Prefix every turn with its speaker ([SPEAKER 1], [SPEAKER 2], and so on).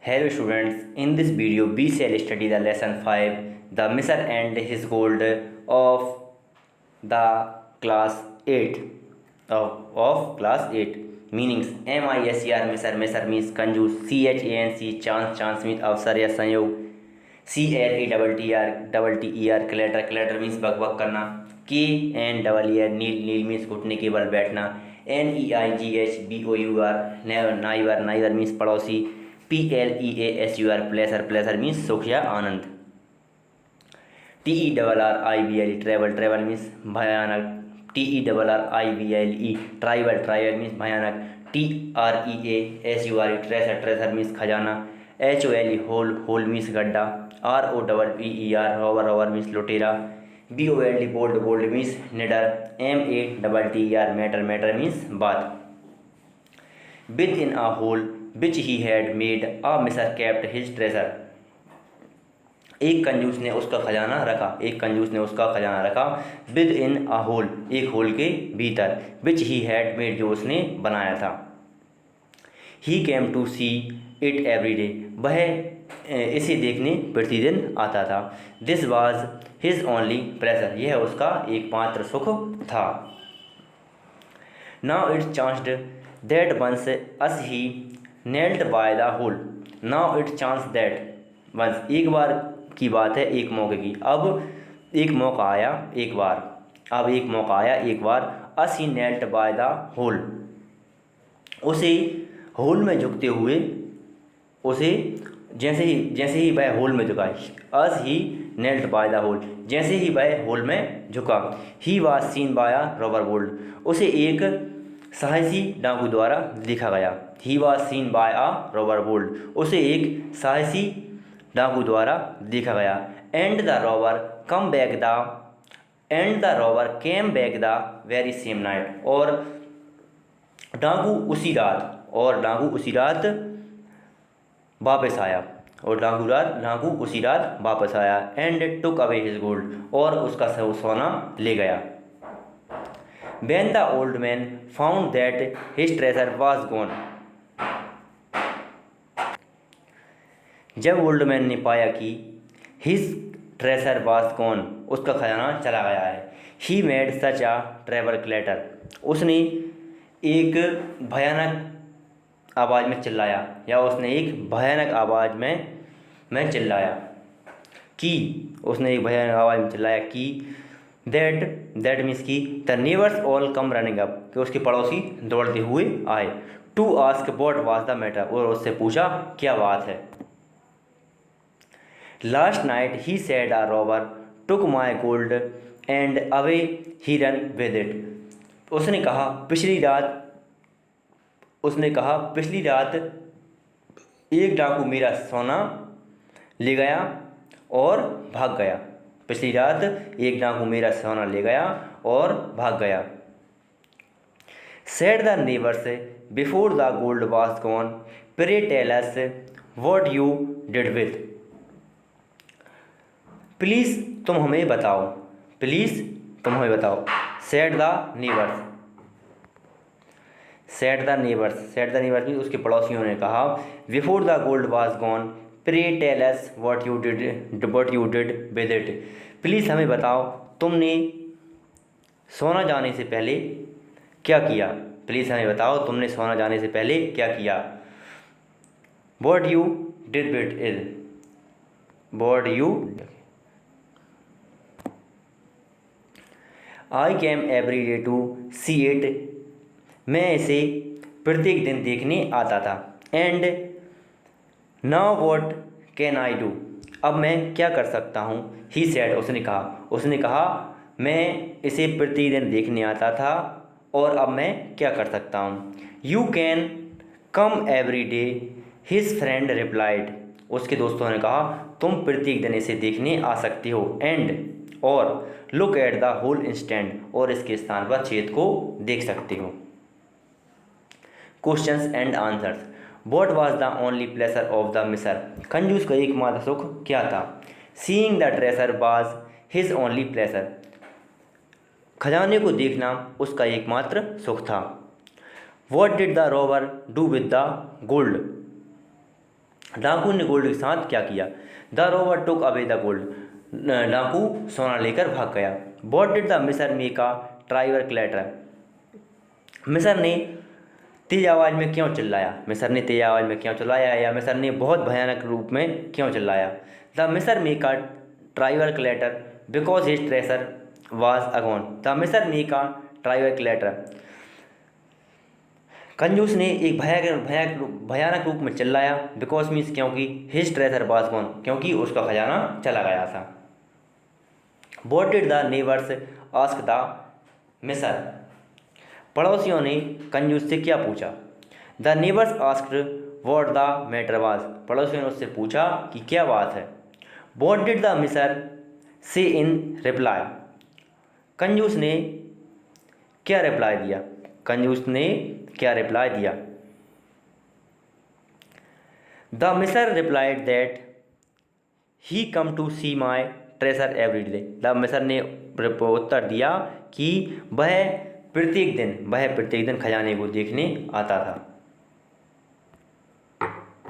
[SPEAKER 1] Hello students, in this video we shall study the lesson 5, the Misr and his gold of the class 8 of class 8. Meanings: MISER Misr means कंजूस, CHANC chance means अवसर या संयोग, CLETTER clutter means बकबक करना, KNEER नील means घुटने के बल बैठना, NEIGHBOUR नाइबर means पड़ोसी, प्लेसर मीन्स सुख या आनंद, TERRIBLE ट्रैवल मीन्स भयानक, TERRIBLE ट्राइबल मीन्स भयानक, TREASURE ट्रेसर मीन्स खजाना, HOLE होल मीन्स गड्ढा, ROWER रोवर मीन्स लुटेरा, BOLD बोल्ड मीन्स निडर, MATTER मैटर मीन्स बात. Within a hole which he had made, a miser kept his treasure. एक कंजूस ने उसका खजाना रखा. Within a hole एक होल के भीतर, which he had made जो उसने बनाया था. He came to see it every day. वह इसे देखने प्रतिदिन आता था. This was his only pleasure. यह उसका एकमात्र सुख था. Now it chanced that once as he knelt by the hole. Now it chanced that once एक बार की बात है, एक मौके की. अब एक मौका आया एक बार. as he knelt by the hole, उसे होल में झुकते हुए, उसे जैसे ही वह होल में झुका. as he knelt by the hole, जैसे ही वह होल में झुका. he was seen by a robber bold, उसे एक साहसी डाकू द्वारा देखा गया. He was seen by a robber bold, उसे एक साहसी डाकू द्वारा देखा गया. And the robber came back the very same night, और डाकू उसी रात वापस आया. And took away his gold, और उसका सोना ले गया. When the old man found that his treasure was gone, जब ओल्ड मैन ने पाया कि his treasure was gone, उसका खजाना चला गया है. He made such a terrible clatter, उसने एक भयानक आवाज़ में चिल्लाया कि that means कि the neighbors all come running up, कि उसके पड़ोसी दौड़ते हुए आए. to ask what was the matter, और उससे पूछा क्या बात है. last night he said a robber took my gold and away he ran with it. उसने कहा पिछली रात एक डाकू मेरा सोना ले गया और भाग गया. Said the neighbors before the gold was gone, pray tell us what you did with. Please तुम हमें बताओ. Said the neighbors भी उसके पड़ोसियों ने कहा. Before the gold was gone, pray tell us what you did with it. Please हमें बताओ तुमने सोना जाने से पहले क्या किया. What you did with it. I came every day to see it. मैं इसे प्रत्येक दिन देखने आता था. And now what can I do? अब मैं क्या कर सकता हूँ. He said, उसने कहा मैं इसे प्रतिदिन देखने आता था और अब मैं क्या कर सकता हूँ. You can come every day, his friend replied. उसके दोस्तों ने कहा तुम प्रत्येक दिन इसे देखने आ सकते हो. And और look at the hole instant, और इसके स्थान पर छेद को देख सकते हो. Questions and answers. What was the only pleasure of the miser? कंजूस का एकमात्र सुख क्या था. Seeing the treasure was his only pleasure. खजाने को देखना उसका एकमात्र सुख था. What did the robber do with the gold? डाकू ने गोल्ड के साथ क्या किया? The robber took away the gold, डाकू सोना लेकर भाग गया। What did the miser make a terrible clatter, मिसर ने तेज आवाज़ में क्यों चिल्लाया? मिसर ने तेज आवाज़ में क्यों चिल्लाया, या मिसर ने बहुत भयानक रूप में क्यों चिल्लाया? The miser make a terrible clatter because his treasure was gone, the miser make a terrible clatter, कंजूस ने एक भयानक रूप में चिल्लाया, बिकॉज मीन्स क्योंकि, हिज ट्रेसर वाज गॉन क्योंकि उसका खजाना चला गया था। What did the neighbours ask the miser, पड़ोसियों ने कंजूस से क्या पूछा? The neighbours asked what the matter was, पड़ोसियों ने उससे पूछा कि क्या बात है। वॉट डिड द मिसर से इन रिप्लाई, कंजूस ने क्या रिप्लाई दिया? कंजूस ने क्या रिप्लाई दिया? The miser replied that he come to see my treasure every day, the miser ने उत्तर दिया कि वह प्रत्येक दिन खजाने को देखने आता था।